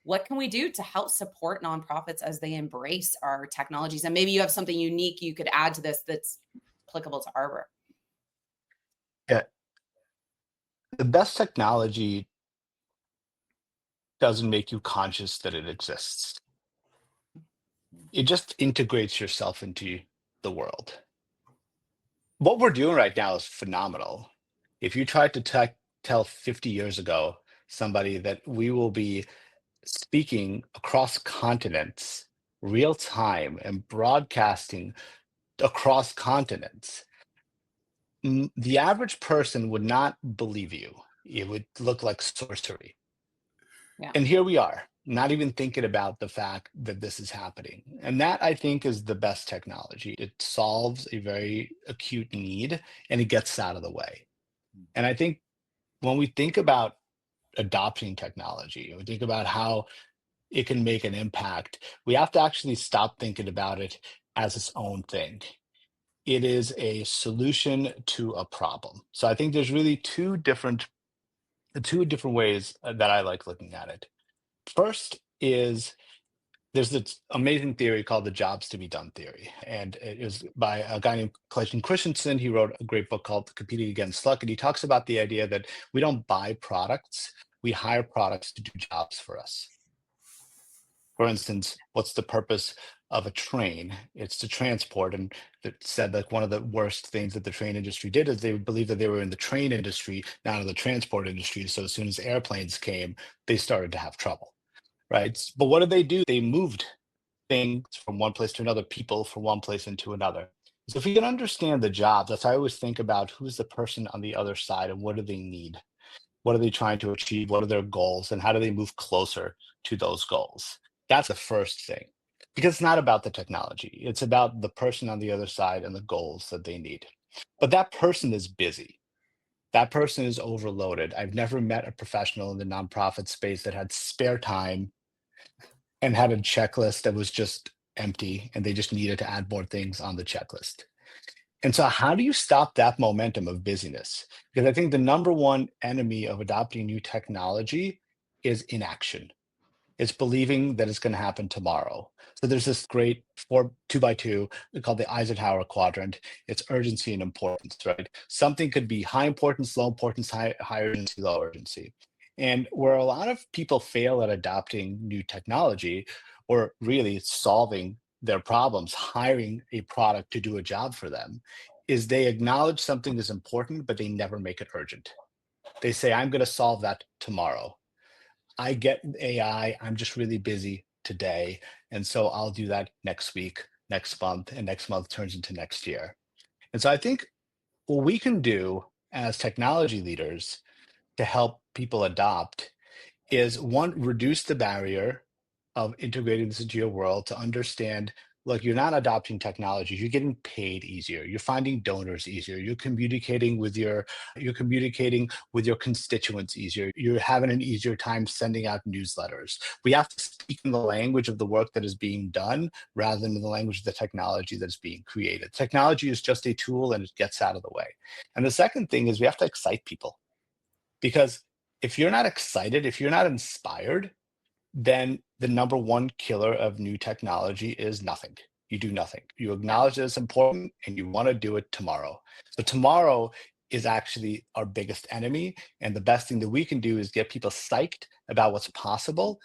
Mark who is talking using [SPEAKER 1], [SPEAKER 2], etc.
[SPEAKER 1] what can we do to help support nonprofits as they embrace our technologies? And maybe you have something unique you could add to this that's applicable to Arbor.
[SPEAKER 2] Yeah, the best technology doesn't make you conscious that it exists. It just integrates yourself into the world. What we're doing right now is phenomenal. If you tried to tell 50 years ago somebody that we will be speaking across continents, real time, and broadcasting across continents, the average person would not believe you. It would look like sorcery.
[SPEAKER 1] Yeah.
[SPEAKER 2] And here we are, not even thinking about the fact that this is happening. And that, I think, is the best technology. It solves a very acute need and it gets out of the way. And I think when we think about adopting technology, we think about how it can make an impact, we have to actually stop thinking about it as its own thing. It is a solution to a problem. So I think there's really two different ways that I like looking at it. First is there's this amazing theory called the jobs to be done theory. And it is by a guy named Clayton Christensen. He wrote a great book called Competing Against Luck. And he talks about the idea that we don't buy products, we hire products to do jobs for us. For instance, what's the purpose of a train? It's to transport. And it said like one of the worst things that the train industry did is they believed that they were in the train industry, not in the transport industry. So as soon as airplanes came, they started to have trouble, right? But what did they do? They moved things from one place to another, people from one place into another. So if you can understand the job, that's I always think about who's the person on the other side and what do they need? What are they trying to achieve? What are their goals? And how do they move closer to those goals? That's the first thing. Because it's not about the technology. It's about the person on the other side and the goals that they need. But that person is busy. That person is overloaded. I've never met a professional in the nonprofit space that had spare time and had a checklist that was just empty and they just needed to add more things on the checklist. And so, how do you stop that momentum of busyness? Because I think the number one enemy of adopting new technology is inaction. It's believing that it's going to happen tomorrow. So there's this great four two by two called the Eisenhower quadrant. It's urgency and importance, right? Something could be high importance, low importance, high urgency, low urgency. And where a lot of people fail at adopting new technology or really solving their problems, hiring a product to do a job for them, is they acknowledge something is important, but they never make it urgent. They say, I'm going to solve that tomorrow. I get AI, I'm just really busy today. And so I'll do that next week, next month, and next month turns into next year. And so I think what we can do as technology leaders to help people adopt is one, reduce the barrier of integrating this into your world to understand, look, you're not adopting technology, you're getting paid easier, you're finding donors easier, you're communicating with your constituents easier, you're having an easier time sending out newsletters. We have to speak in the language of the work that is being done rather than in the language of the technology that's being created. Technology is just a tool and it gets out of the way. And the second thing is we have to excite people. Because if you're not excited, if you're not inspired, then the number one killer of new technology is nothing. You do nothing. You
[SPEAKER 1] Yeah.
[SPEAKER 2] acknowledge that it's important and you want to do it tomorrow. So tomorrow is actually our biggest enemy. And the best thing that we can do is get people psyched about what's possible